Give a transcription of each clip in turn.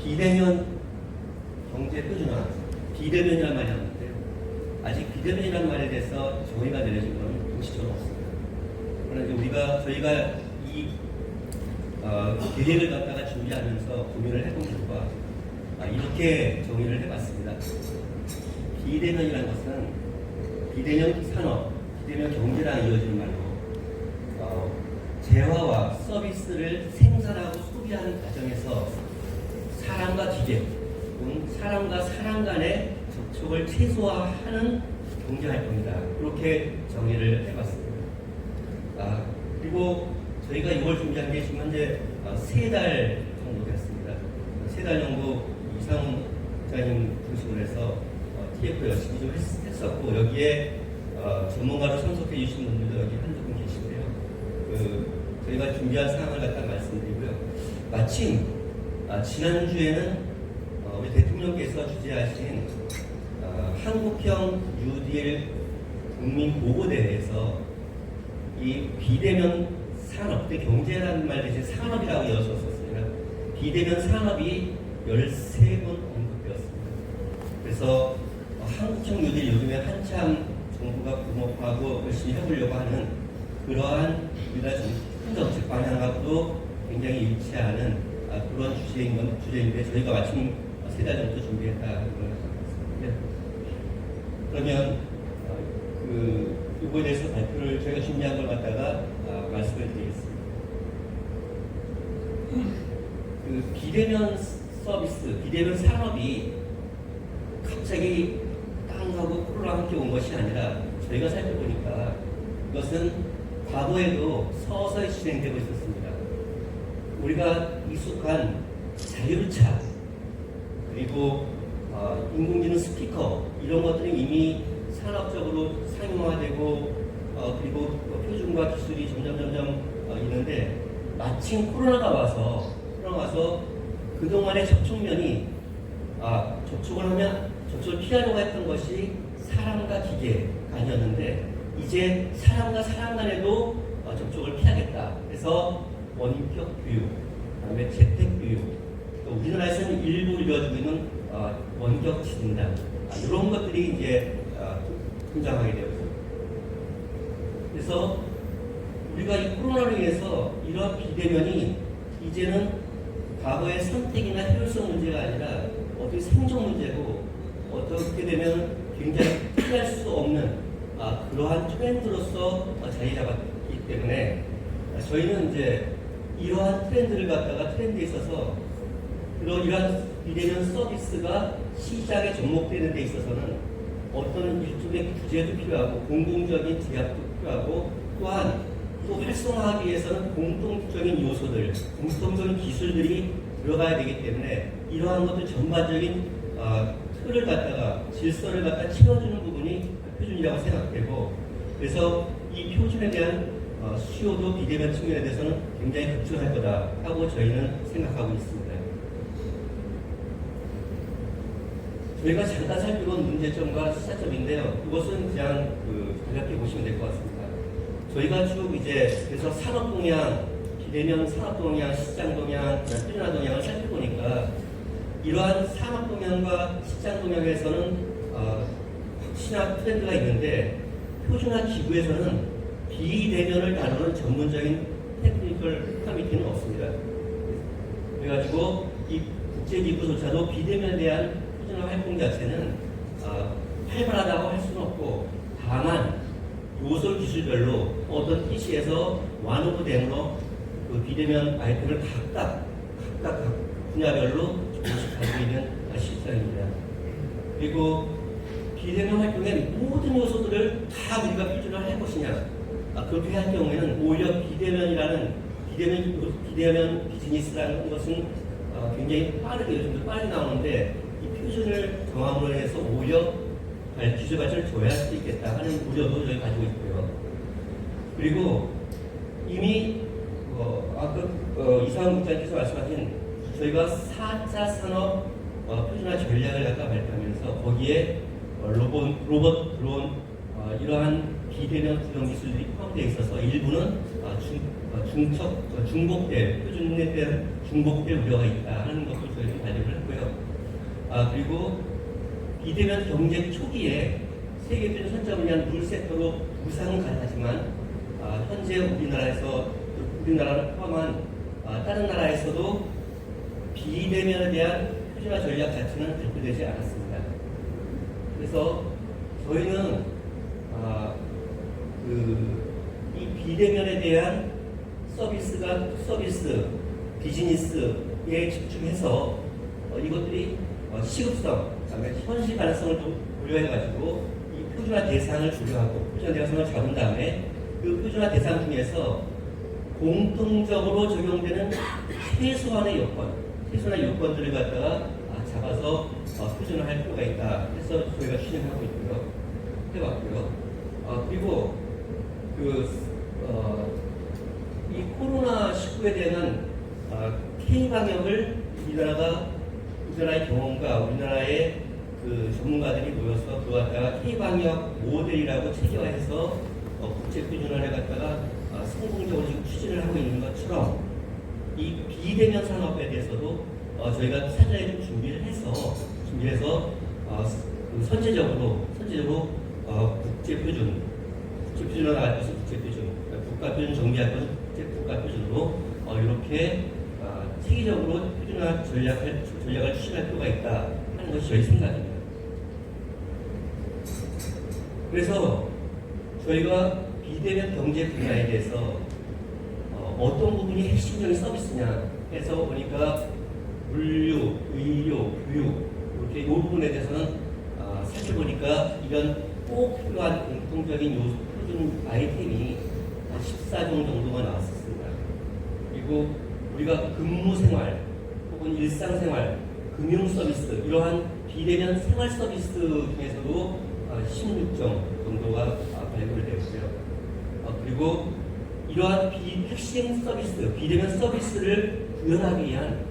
비대면 경제 표준화, 비대면이라는 말이 나오는데요. 아직 비대면이라는 말에 대해서 정의가 내려진 건 공식적으로 없습니다. 그러나 저희가 이 계획을 갖다가 준비하면서 고민을 해본 결과 이렇게 정의를 해봤습니다. 비대면이라는 것은 비대면 산업, 비대면 경제랑 이어지는 말로 재화와 서비스를 생산하고 소비하는 과정에서 사람과 기계, 사람과 사람 간의 접촉을 최소화하는 경제활동이다. 그렇게 정의를 해봤습니다. 그리고 저희가 이걸 준비한 게 지금 현재 3달 정도 됐습니다. 3달 정도 이상훈 부장님 중심으로 해서 TF 열심히 좀 했었고, 여기에 전문가로 참석해 주신 분들도 여기 한두 분 계신데요. 저희가 준비한 사항을 갖다 말씀드리고요. 마침 지난주에는 우리 대통령께서 주재하신 한국형 뉴딜 국민보고대회에서 이 비대면 산업, 경제라는 말 대신 산업이라고 이어졌었습니다. 비대면 산업이 13번 언급되었습니다. 그래서 한국형 뉴딜 요즘에 한참 정부가 부목하고 열심히 해보려고 하는 그러한 우리나라 정책 방향하고도 굉장히 일치하는 그런 주제인데 저희가 마침 3달 정도 준비했다는 걸 같습니다. 그러면 이거에 대해서 발표를 저희가 준비한 걸 갖다가 말씀을 드리겠습니다. 비대면 서비스, 비대면 산업이 갑자기 땅하고 코로나와 함께 온 것이 아니라 저희가 살펴보니까 이것은 과거에도 서서히 진행되고 있었습니다. 우리가 익숙한 자율차, 그리고 인공지능 스피커, 이런 것들이 이미 산업적으로 상용화되고 그리고 표준과 기술이 점점 있는데, 마침 코로나가 와서 그동안의 접촉면이 접촉을 피하려고 했던 것이 사람과 기계가 아니었는데, 이제 사람과 사람 간에도 접촉을 피하겠다. 그래서 원격 교육, 그다음에 재택 교육, 또 우리나라에서는 일부 이루어지고 있는 원격 진단, 이런 것들이 이제 등장하게 되었습니다. 그래서 우리가 이 코로나로 인해서 이러한 비대면이 이제는 과거의 선택이나 효율성 문제가 아니라 어떻게 생존 문제고, 어떻게 되면 굉장히 피할 수 없는 그러한 트렌드로서 자리 잡았기 때문에 저희는 이제 이러한 트렌드에 있어서 이러한 비대면 서비스가 시장에 접목되는 데 있어서는 어떤 일종의 규제도 필요하고 공공적인 제약도 필요하고, 또한 또 활성화하기 위해서는 공통적인 요소들, 공통적인 기술들이 들어가야 되기 때문에 이러한 것들 전반적인 틀을 갖다가, 질서를 갖다 채워주는 부분이 표준이라고 생각되고, 그래서 이 표준에 대한 수요도 비대면 측면에 대해서는 굉장히 급증할 거다 하고 저희는 생각하고 있습니다. 저희가 잠깐 살펴본 문제점과 시사점인데요. 그것은 그냥 간략히 보시면 될 것 같습니다. 저희가 쭉 그래서 산업 동향, 비대면 산업 동향, 시장 동향, 표준화 동향을 살펴보니까 이러한 산업 동향과 시장 동향에서는 확실한 트렌드가 있는데, 표준화 기구에서는 비대면을 다루는 전문적인 테크니컬 커미티는 없습니다. 그래가지고 이 국제기구조차도 비대면에 대한 표준화 활동 자체는 활발하다고 할 수는 없고, 다만 요소 기술별로 어떤 PC에서 완호부됨으로 그 비대면 아이템을 각각 분야별로 조금씩 가지고 있는 시스템입니다. 그리고 비대면 활동의 모든 요소들을 다 우리가 표준화를 할 것이냐, 그렇게 할 경우에는 오히려 비대면 비즈니스라는 것은 굉장히 요즘도 빠르게 나오는데, 이 표준을 정함으로 해서 오히려 기술 발전을 조회할 수도 있겠다 하는 우려도 저희 가지고 있고요. 그리고 이미 이상훈 국장께서 말씀하신 저희가 4차 산업 표준화 전략을 갖다 발표하면서 거기에 로봇, 드론, 이러한 비대면 구형 기술들이 포함되어 있어서 일부는 중복될, 표준에 대한 중복될 우려가 있다 하는 것을 저희가 발표를 그리고 비대면 경제 초기에 세계적인 선점 분야 물 섹터로 부상은 가능하지만 현재 우리나라를 포함한 다른 나라에서도 비대면에 대한 표준화 전략 자체는 발표되지 않았습니다. 그래서 저희는 이 비대면에 대한 서비스, 비즈니스에 집중해서 이것들이 시급성, 그다음에 현실 가능성을 좀 고려해가지고 이 표준화 대상을 조정하고 표준화 대상을 잡은 다음에 그 표준화 대상 중에서 공통적으로 적용되는 최소한의 요건들을 갖다가 잡아서 표준화할 필요가 있다 해서 저희가 추진하고 있고요, 해왔고요. 그리고 이 코로나19에 대한 K-방역을 우리나라의 경험과 우리나라의 전문가들이 모여서 그거 갖다가 K-방역 모델이라고 체계화해서 국제 표준화를 갖다가 성공적으로 지금 추진을 하고 있는 것처럼 이 비대면 산업에 대해서도 저희가 사전에 좀 준비를 해서 선제적으로 국제 표준화 나갈 것은 국제 표준, 국가 표준 정비할 것은 국가 표준으로 이렇게 체계적으로 표준화 전략을 추진할 필요가 있다 하는 것이 저희 생각입니다. 그래서 저희가 비대면 경제 분야에 대해서 어떤 부분이 핵심적인 서비스냐 해서 보니까 물류, 의료, 교육 이렇게 이 부분에 대해서는 사실 보니까 이런 꼭 필요한 공통적인 표준 아이템이 14종 정도가 나왔었습니다. 그리고 우리가 근무 생활 혹은 일상생활, 금융 서비스 이러한 비대면 생활 서비스 중에서도 16종 정도가 발굴되었고요. 그리고 이러한 핵심 서비스, 비대면 서비스를 구현하기 위한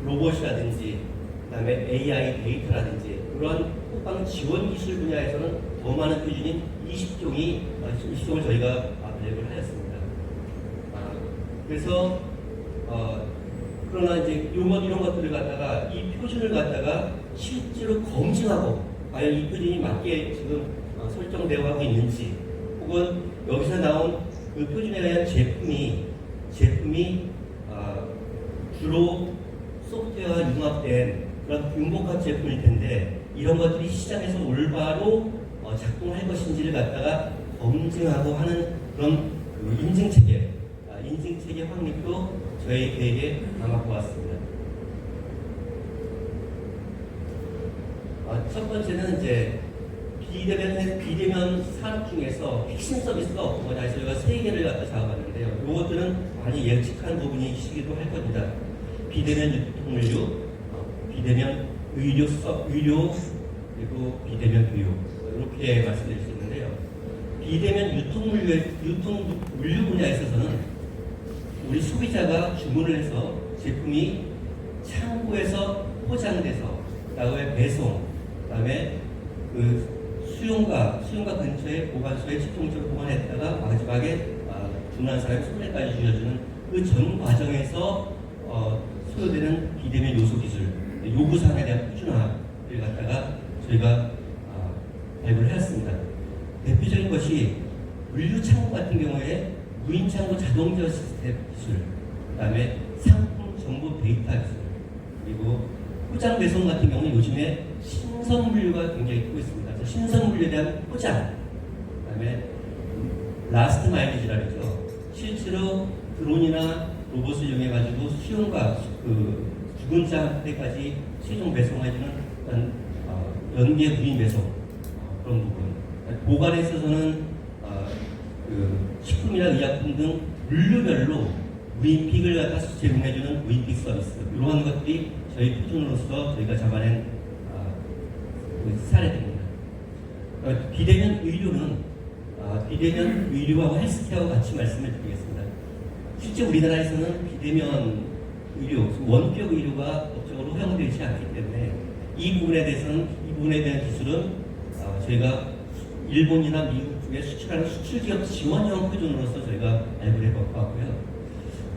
로봇이라든지 그다음에 AI 데이터라든지 그러한 호방 지원 기술 분야에서는 더 많은 표준인 20종을 저희가 발굴을 하였습니다. 그래서 그러나 이제 이런 것들을 갖다가 이 표준을 갖다가 실제로 검증하고 과연 이 표준이 맞게 지금 설정되어 하고 있는지 혹은 여기서 나온 그 표준에 대한 제품이 주로 소프트웨어와 융합된 그런 융복합 제품일 텐데 이런 것들이 시장에서 올바로 작동할 것인지를 갖다가 검증하고 하는 그런 인증체계 확립도 저희 계획에 담아보 왔습니다. 첫 번째는 이제 비대면 산업 중에서 핵심 서비스가 어떤 거냐 해서 저희가 3개를 갖다 잡아봤는데요. 이것들은 많이 예측한 부분이시기도 할 겁니다. 비대면 유통물류, 비대면 의료, 그리고 비대면 교육 이렇게 말씀드릴 수 있는데요. 비대면 유통물류 분야에 있어서는 우리 소비자가 주문을 해서 제품이 창고에서 포장돼서 그다음에 배송, 그다음에 수용가 근처에 보관소에 집중적으로 보관했다가 마지막에 주문한 사람이 손에까지 쥐어주는 그 전 과정에서 소요되는 비대면 요소 기술, 요구사항에 대한 표준화를 갖다가 저희가 발굴을 해왔습니다. 대표적인 것이 물류 창고 같은 경우에 무인 창고 자동 제어 시스템 기술, 그다음에 상품 정보 데이터 기술, 그리고 포장 배송 같은 경우는 요즘에 신선 물류가 굉장히 크고 있습니다. 신선 물류에 대한 포장, 그다음에 라스트 마일리지라죠. 실제로 드론이나 로봇을 이용해가지고 수용과 죽은 자한테까지 최종 배송해주는 연계 무인 배송 그런 부분. 보관에 있어서는 식품이나 의약품 등 물류별로 무인픽을 갖다 제공해주는 무인픽 서비스 이러한 것들이 저희 표준으로서 저희가 잡아낸 사례입니다. 비대면 의료하고 헬스케어와 같이 말씀을 드리겠습니다. 실제 우리나라에서는 비대면 의료, 원격 의료가 법적으로 허용되지 않기 때문에 이 부분에 대한 기술은 저희가 일본이나 미국 쪽에 수출하는 수출기업 지원형 표준으로서 저희가 발굴해 봤고요.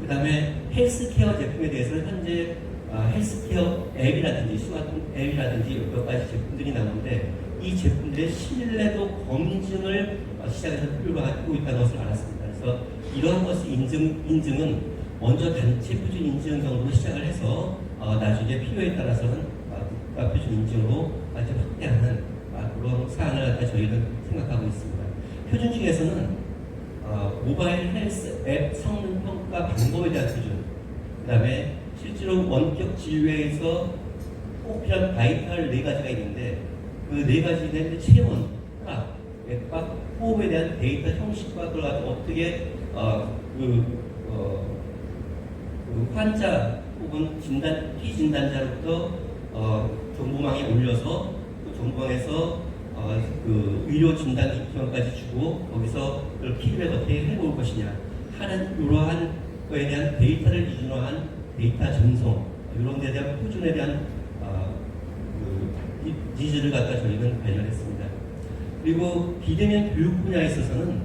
그 다음에 헬스케어 제품에 대해서는 현재 헬스케어 앱이라든지 스마트폰 앱이라든지 몇 가지 제품들이 나오는데 이 제품들의 신뢰도 검증을 시장에서 필요로 하고 있다는 것을 알았습니다. 그래서 이러한 것의 인증은 먼저 단체 표준 인증 정도로 시작을 해서 나중에 필요에 따라서는 국가 표준 인증으로 아주 확대하는 그런 사안을 갖다 저희는 생각하고 있습니다. 표준 중에서는 모바일 헬스 앱 성능 평가 방법에 대한 표준, 그 다음에 실제로 원격 진료에서 꼭 필요한 바이탈 4가지가 있는데 그 4가지는 체온, 혈압, 맥박, 호흡에 대한 데이터 형식과 그걸 가지고 어떻게 환자 혹은 피진단자로부터 정보망에 올려서 그 정보망에서 그 의료 진단 기관까지 주고 거기서 그걸 피드백 어떻게 해볼 것이냐 하는 이러한 거에 대한 데이터를 기준으로 한 데이터 전송 이런 데 대한 표준에 대한 니즈를 갖다 저희는 발견했습니다. 그리고 비대면 교육 분야에 있어서는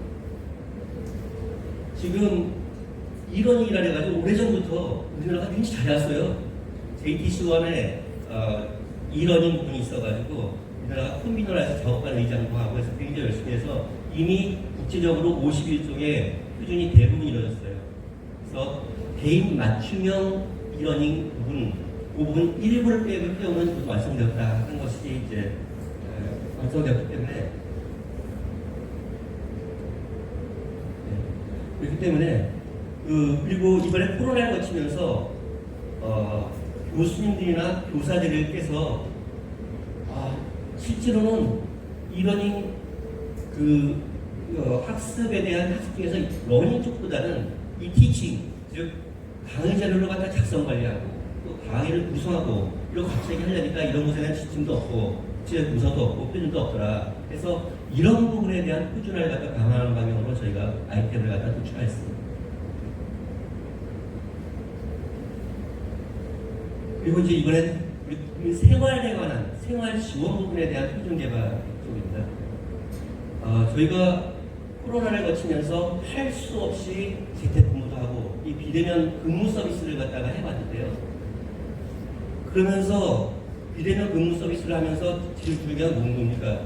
지금 이런이라 해가지고 오래전부터 우리나라가 굉장히 잘 왔어요. JTC1에 이러닝 부분이 있어가지고 우리나라가 콤비너라에서 작업하는 의장도 하고 해서 굉장히 열심히 해서 이미 국제적으로 51종의 표준이 대부분 이루어졌어요. 그래서 개인 맞춤형 이러닝 부분, 그 부분 일부를 빼고 태우는 것도 완성되었다 하는 것이 이제 완성되었기 때문에 그렇기 때문에 그리고 이번에 코로나를 거치면서 교수님들이나 교사들께서 실제로는 이러닝 학습에 대한 학습 중에서 러닝 쪽보다는 이 티칭, 즉 강의 자료를 갖다 작성 관리하고 또 강의를 구성하고 이런 갑자기 하려니까 이런 것에 대한 지침도 없고 문서도 없고 표준도 없더라. 그래서 이런 부분에 대한 표준화를 갖다 강화하는 방향으로 저희가 아이템을 갖다 도출했습니다. 그리고 이제 이번엔 우리 생활에 관한 생활 지원 부분에 대한 표준 개발 쪽입니다. 저희가 코로나를 거치면서 할 수 없이 재택근무도 하고 이 비대면 근무 서비스를 갖다가 해봤는데요. 그러면서 비대면 근무 서비스를 하면서 제일 중요한 건 뭡니까?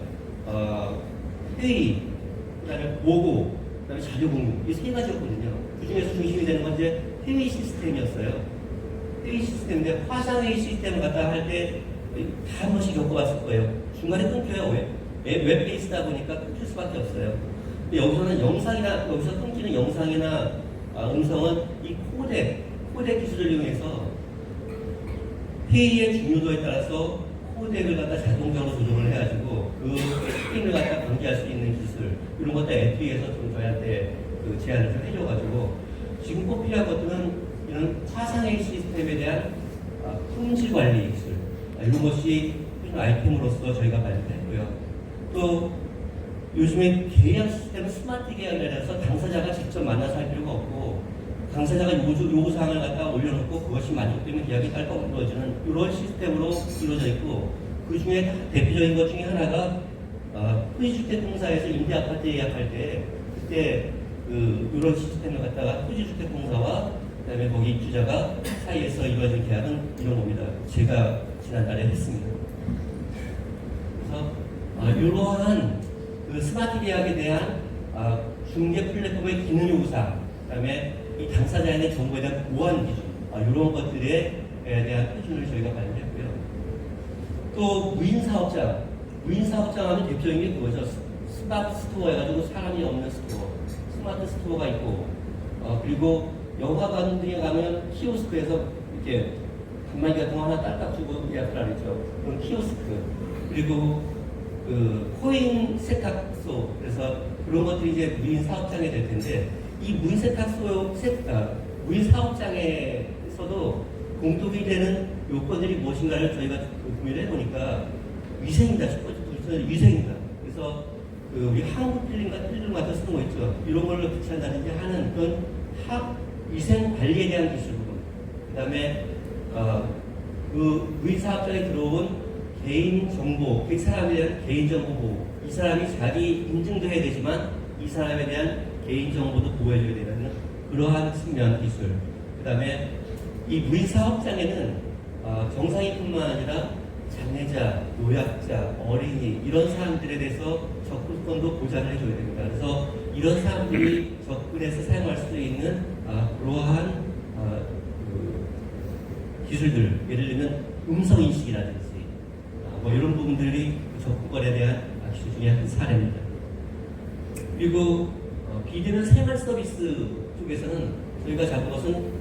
회의, 그다음에 보고, 그다음에 자료 공유 이 3가지였거든요. 그 중에서 중심이 되는 건 이제 회의 시스템이었어요. 회의 시스템인데 화상회의 시스템을 갖다 할 때 다 한 번씩 겪어봤을 거예요. 중간에 끊겨요. 웹베이스다 보니까 끊길 수밖에 없어요. 근데 여기서는 여기서 끊기는 영상이나 음성은 이 코덱 기술을 이용해서 회의의 중요도에 따라서 코덱을 갖다 자동적으로 조정을 해가지고 그 스크린을 갖다 방지할 수 있는 기술 이런 것도 FE에서 좀 저희한테 제안을 좀 해줘가지고 지금 꼭 필요한 것들은 이런 화상회의 시스템에 대한 품질 관리 기술 이런 것이 필요한 아이템으로서 저희가 발표했고요. 또 요즘에 계약 시스템은 스마트 계약이라서 당사자가 직접 만나서 할 필요가 없고 당사자가 요구사항을 갖다 올려놓고 그것이 만족되면 계약이 깔끔하게 이루어지는 이런 시스템으로 이루어져 있고 그 중에 대표적인 것 중에 하나가 토지주택공사에서 임대아파트 예약할 때 그때 이런 시스템을 갖다가 토지주택공사와 그다음에 거기 입주자가 사이에서 이루어진 계약은 이런 겁니다. 제가 지난달에 했습니다. 그래서 이러한 스마트 계약에 대한 중개 플랫폼의 기능 요구사항, 그다음에 이 당사자에 대한 정보에 대한 보안 기준, 이런 것들에 대한 표준을 저희가 발표했고요. 또 무인사업장 하면 대표적인 게 그거죠. 스마트 스토어 해가지고 사람이 없는 스토어, 스마트 스토어가 있고, 그리고 영화관 등에 가면 키오스크에서 이렇게 단말기 같은 거 하나 딸딱 주고 예약을 안 했죠. 그런 키오스크. 그리고 코인 세탁소, 그래서 그런 것들이 이제 무인 사업장이 될 텐데, 이 무인 무인 사업장에서도 공통이 되는 요건들이 무엇인가를 저희가 고민을 해보니까 위생이다. 첫 번째 위생이다. 그래서 우리 한국 필름 같은 쓰는 거 있죠. 이런 걸로 비치한다든지 하는 그런 위생 관리에 대한 기술 부분. 그 다음에 무인 사업장에 들어온 개인 정보, 그 사람에 대한 개인 정보 보호. 이 사람이 자기 인증도 해야 되지만 이 사람에 대한 개인 정보도 보호해줘야 되는 그러한 측면 기술. 그 다음에 이 무인 사업장에는 정상인뿐만 아니라 장애자, 노약자, 어린이 이런 사람들에 대해서 접근권도 보장을 해줘야 됩니다. 그래서 이런 사람들이 접근해서 사용할 수 있는 그러한 기술들, 예를 들면 음성인식이라든지 뭐 이런 부분들이 접근권에 대한 기술 중에 한 사례입니다. 그리고 비대면 생활 서비스 쪽에서는 저희가 잡은 것은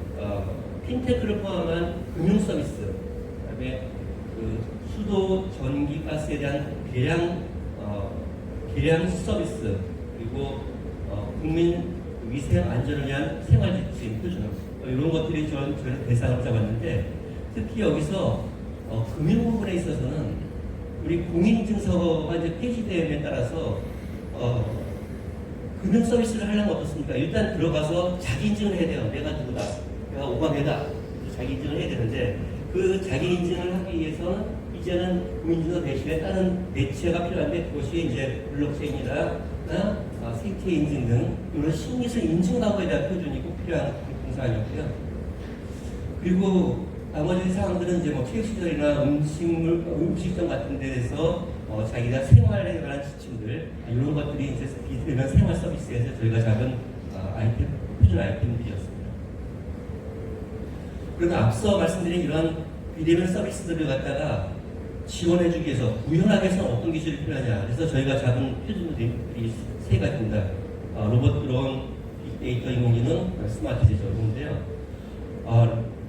핀테크를 포함한 금융 서비스, 그다음에 수도, 전기, 가스에 대한 계량 서비스, 그리고 국민 위생 안전을 위한 생활 지침 표준 이런 것들이 저는 대상을 잡았는데, 특히 여기서 금융 부분에 있어서는 우리 공인인증서가 이제 폐지됨에 따라서 금융 서비스를 하려면 어떻습니까? 일단 들어가서 자기 인증을 해야 돼요. 내가 누구다, 내가 오바메다, 자기 인증을 해야 되는데, 그 자기 인증을 하기 위해서는 이제는 공인인증서 대신에 다른 대체가 필요한데, 그것이 이제 블록체인이나 생체 인증 등 이런 심리술 인증 방법에 대한 표준이 꼭 필요한 공사안이었고요. 그리고 나머지 사항들은 이제 뭐 체육시설이나 음식점 같은 데에서 자기가 생활에 관한 지침들 이런 것들이 이제 비대면 생활 서비스에서 저희가 잡은 표준 아이템들이었습니다. 그러면 앞서 말씀드린 이런 비대면 서비스들을 갖다가 지원해주기 위해서 구현하기 위해서 어떤 기술이 필요하냐. 그래서 저희가 잡은 표준들이 세 가지입니다. 로봇 드론, 빅데이터 인공지능, 스마트 제조인데요.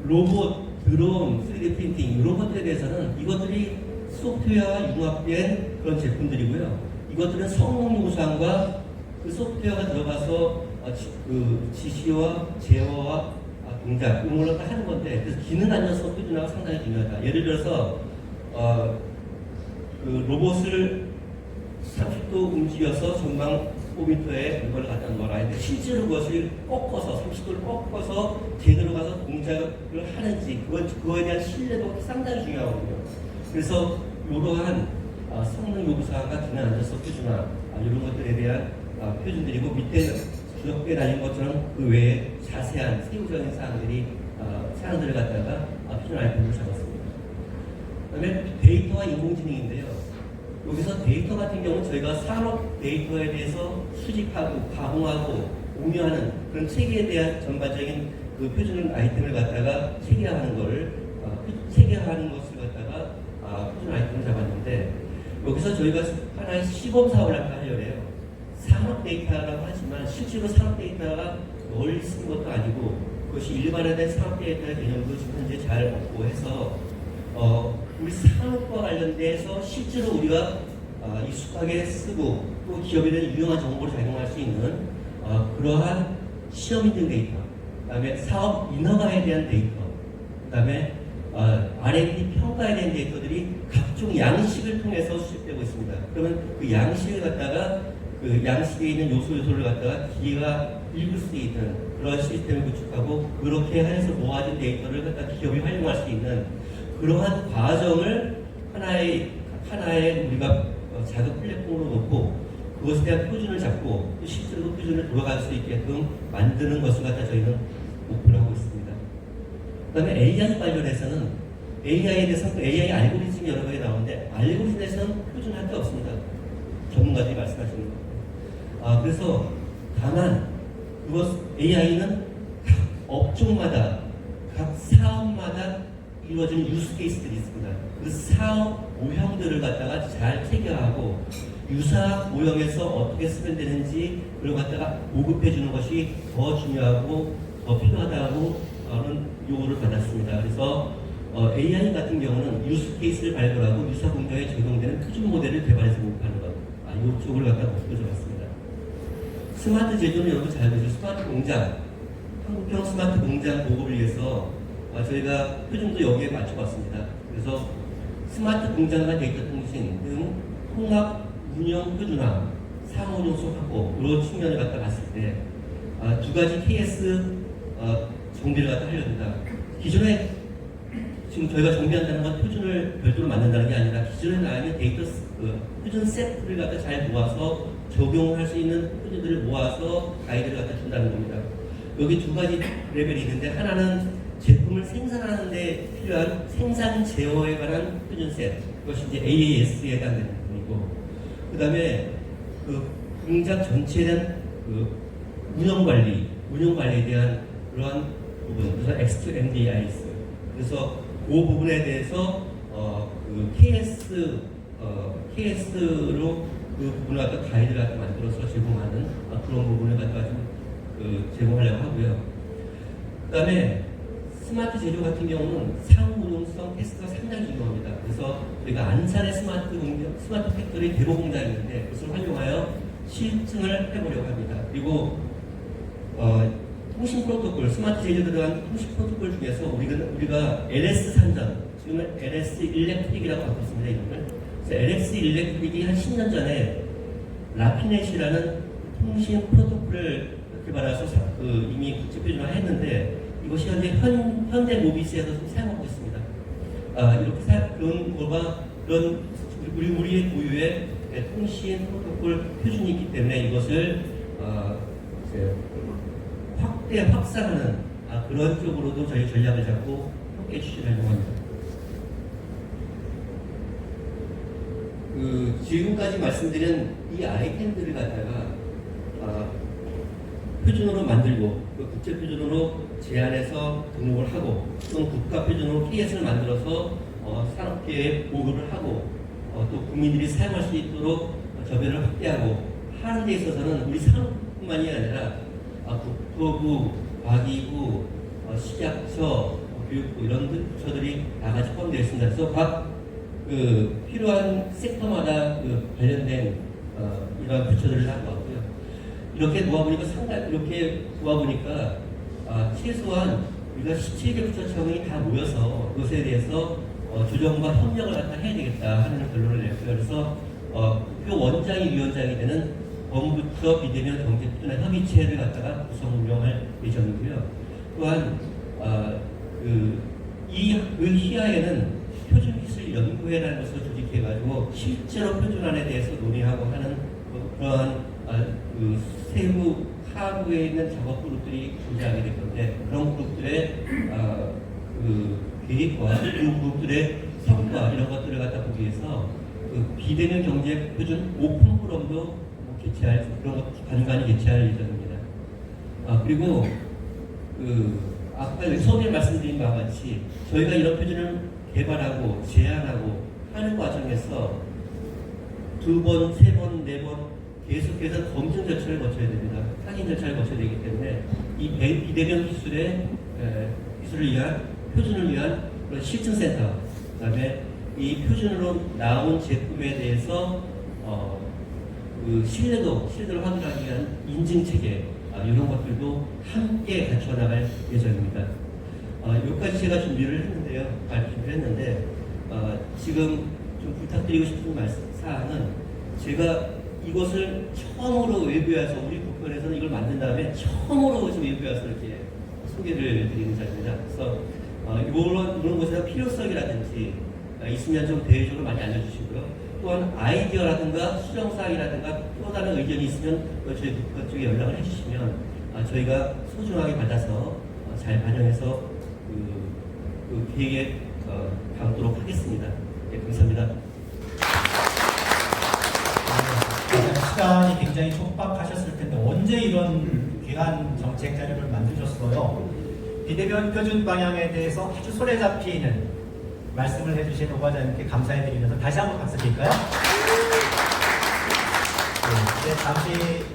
로봇, 드론, 3D 프린팅 이런 것들에 대해서는 이것들이 소프트웨어와 융합된 그런 제품들이고요. 이것들은 성능 요구사항과 그 소프트웨어가 들어가서 그 지시와 제어와 동작 이런 걸 다 하는 건데, 그래서 기능 안전성 표준화가 상당히 중요하다. 예를 들어서 그 로봇을 30도 움직여서 전방 5m에 이걸 갖다 놓아라 했는데, 실제로 그것을 꺾어서 30도를 꺾어서 제대로 가서 동작을 하는지 그거에 대한 신뢰도가 상당히 중요하거든요. 그래서 이러한 성능 요구사항과 기능 안전성 표준화 이런 것들에 대한 표준들이고, 밑에 주역부에 달린 것처럼 그 외에 자세한 세부적인 사항들을 갖다가 표준 아이템으로 잡았습니다. 그다음에 데이터와 인공지능인데요. 여기서 데이터 같은 경우는 저희가 산업 데이터에 대해서 수집하고 가공하고 공유하는 그런 체계에 대한 전반적인 그 표준 아이템을 갖다가 체계화하는 것을 갖다가 표준 아이템을 잡았는데, 여기서 저희가 하나의 시범 사업을 하려고 해요. 산업 데이터라고 하지만 실제로 산업 데이터가 멀리 쓰는 것도 아니고, 그것이 일반화된 산업 데이터의 개념도 지금 현재 잘 없고 해서 우리 산업과 관련돼서 실제로 우리가 익숙하게 쓰고 또 기업에는 유용한 정보를 작용할 수 있는 그러한 시험 인증 데이터, 그다음에 사업 인허가에 대한 데이터, 그다음에 R&D 평가에 대한 데이터들이 각종 양식을 통해서 수집되고 있습니다. 그러면 그 양식을 갖다가 그 양식에 있는 요소를 갖다가 기계가 읽을 수 있는 그런 시스템을 구축하고, 그렇게 해서 모아진 데이터를 갖다 기업이 활용할 수 있는 그러한 과정을 하나의 우리가 작은 플랫폼으로 놓고 그것에 대한 표준을 잡고 실제로 표준을 돌아갈 수 있게끔 만드는 것을 갖다 저희는 목표로 하고 있습니다. 그다음에 AI 관련해서는 AI에 대해서 AI 알고리즘이 여러 가지 나오는데, 알고리즘에 대해서는 표준할 게 없습니다. 전문가들이 말씀하시는 거. 그래서 다만 AI는 각 업종마다 각 사업마다 이루어지는 유스 케이스들이 있습니다. 그 사업 모형들을 갖다가 잘 체계화하고 유사 모형에서 어떻게 쓰면 되는지 그걸 갖다가 보급해 주는 것이 더 중요하고 더 필요하다고 하는 요구를 받았습니다. 그래서 AI 같은 경우는 유스 케이스를 발굴하고 유사 공장에 적용되는 표준 모델을 개발해서 보급하는 것, 이쪽을 갖다가 목표로 잡았습니다. 스마트 제조는 여러분 잘 보죠. 스마트 공장, 한국형 스마트 공장 보급을 위해서 저희가 표준도 여기에 맞춰봤습니다. 그래서 스마트 공장과 데이터 통신 등 통합 운영 표준화, 상호 요소 확보 이런 측면을 갖다 봤을 때 두 가지 KS 정비를 갖다 하려고 합니다. 기존에 지금 저희가 정비한다는 건 표준을 별도로 만든다는 게 아니라 기존에 나와 있는 데이터 표준 세트를 갖다 잘 모아서 적용할 수 있는 표준들을 모아서 가이드를 갖다 준다는 겁니다. 여기 두 가지 레벨이 있는데, 하나는 제품을 생산하는 데 필요한 생산 제어에 관한 표준세, 그것이 이제 AAS에 해당되는 부분이고, 그 다음에 그 공장 전체에 대한 그 운영 관리에 대한 그러한 부분, 그래서 X2MDIS. 그래서 그 부분에 대해서 그 KS로 그 부분을 갖다 가이드를 갖다 만들어서 제공하는 그런 부분을 갖다가 좀 제공하려고 하고요. 그 다음에 스마트 제조 같은 경우는 상운용성 테스트가 상당히 중요합니다. 그래서 저희가 안산의 스마트 팩토리 대보 공장이 있는데 그것을 활용하여 실증을 해보려고 합니다. 그리고 통신 프로토콜, 스마트 제조에 들어간 통신 프로토콜 중에서 우리가 LS 산전, 지금은 LS 일렉트릭이라고 하고 있습니다. 이름을. 그래서 LS 일렉트릭이 한 10년 전에 라피넷이라는 통신 프로토콜을 개발해서 이미 국제 표준화 했는데 이것이 현재 현대 모비스에서 사용하고 있습니다. 그런 우리의 고유의 통신 프로토콜 표준이 있기 때문에 이것을 확산하는 그런 쪽으로도 저희 전략을 잡고 함께 추진하려고 합니다. 지금까지 말씀드린 이 아이템들을 갖다가 표준으로 만들고 국제 표준으로 제안해서 등록을 하고 또는 국가 표준으로 KS를 만들어서 산업계에 보급을 하고 또 국민들이 사용할 수 있도록 저변을 확대하고 하는 데 있어서는 우리 산업뿐만이 아니라 국토부, 과기부, 식약처, 교육부 이런 부처들이 나같이 포함되어 있습니다. 그래서 각 필요한 섹터마다 관련된 이러한 부처들을 하고 왔고요. 이렇게 모아보니까 최소한 우리가 17개 부처청이 다 모여서 그것에 대해서 조정과 협력을 갖다 해야 되겠다 하는 결론을 냈고요. 그래서 그 원장이 위원장이 되는 법무부처 비대면 경제표준화 협의체를 갖다가 구성 운영할 예정이고요. 또한 이 희하에는 표준기술연구회라는 것을 조직해가지고 실제로 표준안에 대해서 논의하고 하는 그러한 세부 하부에 있는 작업 그룹들이 존재하게 될 건데 그런 그룹들의 계획과 그런 그룹들의 성과 이런 것들을 갖다 보기 위해서 비대면 경제 표준 오픈 포럼도 개최할 그런 것 간간히 개최할 예정입니다. 그리고 아까 처음에 말씀드린 바와 같이 저희가 이런 표준을 개발하고 제안하고 하는 과정에서 2번, 3번, 4번 계속해서 검증 절차를 거쳐야 됩니다. 확인 절차를 거쳐야 되기 때문에 이 비대면 기술을 위한 표준을 위한 그런 실증센터, 그다음에 이 표준으로 나온 제품에 대해서 신뢰도를 확인하기 위한 인증 체계 이런 것들도 함께 갖춰 나갈 예정입니다. 여기까지 제가 준비를 했는데 지금 좀 부탁드리고 싶은 사항은 제가 이것을 처음으로 외부에 와서 우리 국회에서는 이걸 만든 다음에 처음으로 지금 외부에 와서 이렇게 소개를 드리는 자입니다. 그래서 이런 것에 대한 필요성이라든지 있으면 좀 대외적으로 많이 알려주시고요. 또한 아이디어라든가 수정사항이라든가 또 다른 의견이 있으면 저희 국가 쪽에 연락을 해주시면 저희가 소중하게 받아서 잘 반영해서 그 계획에 담도록 하겠습니다. 네, 감사합니다. 시간이 굉장히 촉박하셨을 텐데 언제 이런 귀한 정책 자료를 만드셨어요? 비대면 표준 방향에 대해서 아주 손에 잡히는 말씀을 해주신 오과장님께 감사해드리면서 다시 한번 박수 드릴까요? 네, 이제 잠시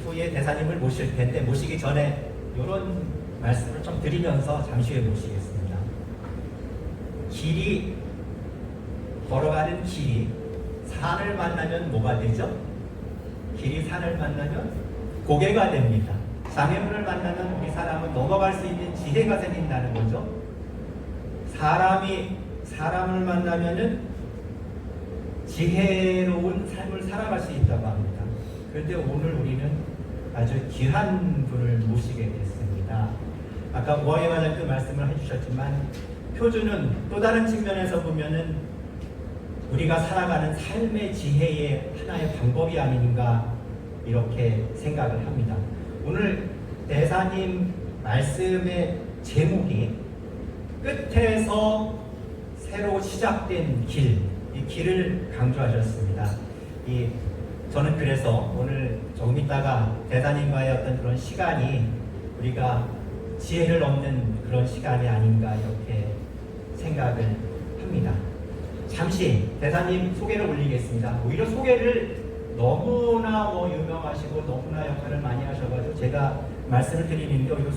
후에 대사님을 모실 텐데 모시기 전에 이런 말씀을 좀 드리면서 잠시 후에 모시겠습니다. 걸어가는 길이 산을 만나면 뭐가 되죠? 길이 산을 만나면 고개가 됩니다. 장애물을 만나면 우리 사람은 넘어갈 수 있는 지혜가 생긴다는 거죠. 사람이 사람을 만나면은 지혜로운 삶을 살아갈 수 있다고 합니다. 그런데 오늘 우리는 아주 귀한 분을 모시게 됐습니다. 아까 오하영 과장님 말씀을 해주셨지만 표준은 또 다른 측면에서 보면은 우리가 살아가는 삶의 지혜의 하나의 방법이 아닌가 이렇게 생각을 합니다. 오늘 대사님 말씀의 제목이 끝에서 새로 시작된 길, 이 길을 강조하셨습니다. 저는 그래서 오늘 조금 있다가 대사님과의 어떤 그런 시간이 우리가 지혜를 얻는 그런 시간이 아닌가 이렇게 생각을 합니다. 잠시 대사님 소개를 올리겠습니다. 오히려 소개를 너무나 유명하시고 너무나 역할을 많이 하셔가지고 제가 말씀을 드리는 게 오히려